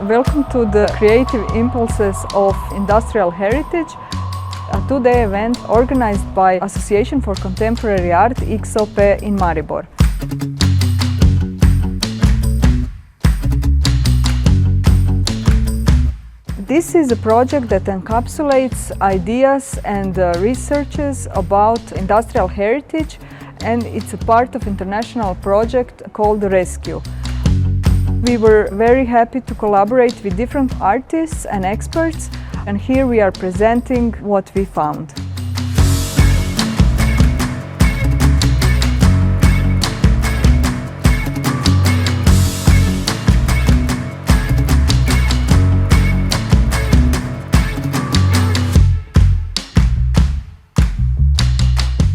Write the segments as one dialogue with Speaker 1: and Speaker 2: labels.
Speaker 1: Welcome to the Creative Impulses of Industrial Heritage, a two-day event organized by Association for Contemporary Art XOP in Maribor. This is a project that encapsulates ideas and researches about industrial heritage, and it's a part of international project called Rescue. We were very happy to collaborate with different artists and experts, and here we are presenting what we found.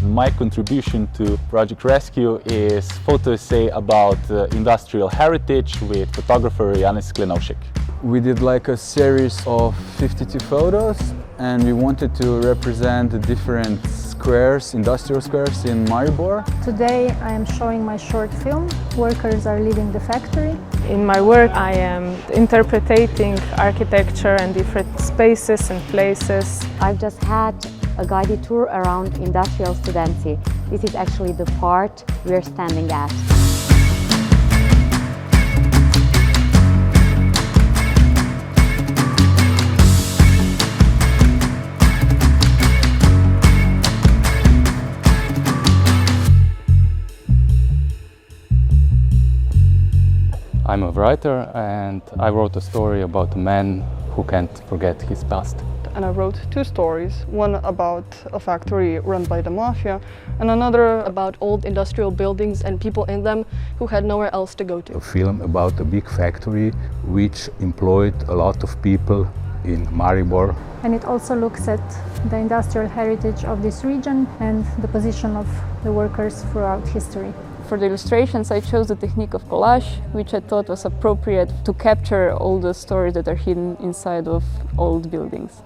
Speaker 2: My contribution to Project Rescue is photo essay about industrial heritage with photographer Janeza Klenovška.
Speaker 3: We did like a series of 52 photos, and we wanted to represent the different squares, industrial squares in Maribor.
Speaker 4: Today I am showing my short film, Workers Are Leaving the Factory.
Speaker 5: In my work I am interpreting architecture and different spaces and places.
Speaker 6: I've just had a guided tour around industrial studency. This is actually the part we're standing at.
Speaker 7: I'm a writer and I wrote a story about a man who can't forget his past.
Speaker 8: And I wrote two stories, one about a factory run by the mafia and another
Speaker 9: about old industrial buildings and people in them who had nowhere else to go to.
Speaker 10: A film about a big factory which employed a lot of people in Maribor.
Speaker 4: And it also looks at the industrial heritage of this region and the position of the workers throughout history.
Speaker 9: For the illustrations I chose the technique of collage, which I thought was appropriate to capture all the stories that are hidden inside of old buildings.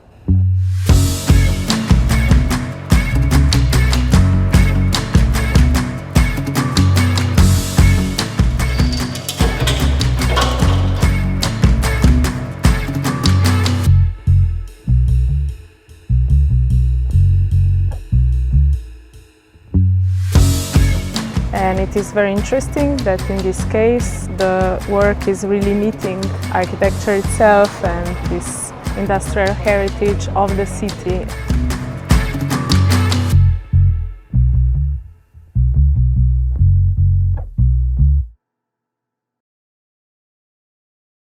Speaker 5: And it is very interesting that in this case the work is really meeting architecture itself and this industrial heritage of the city.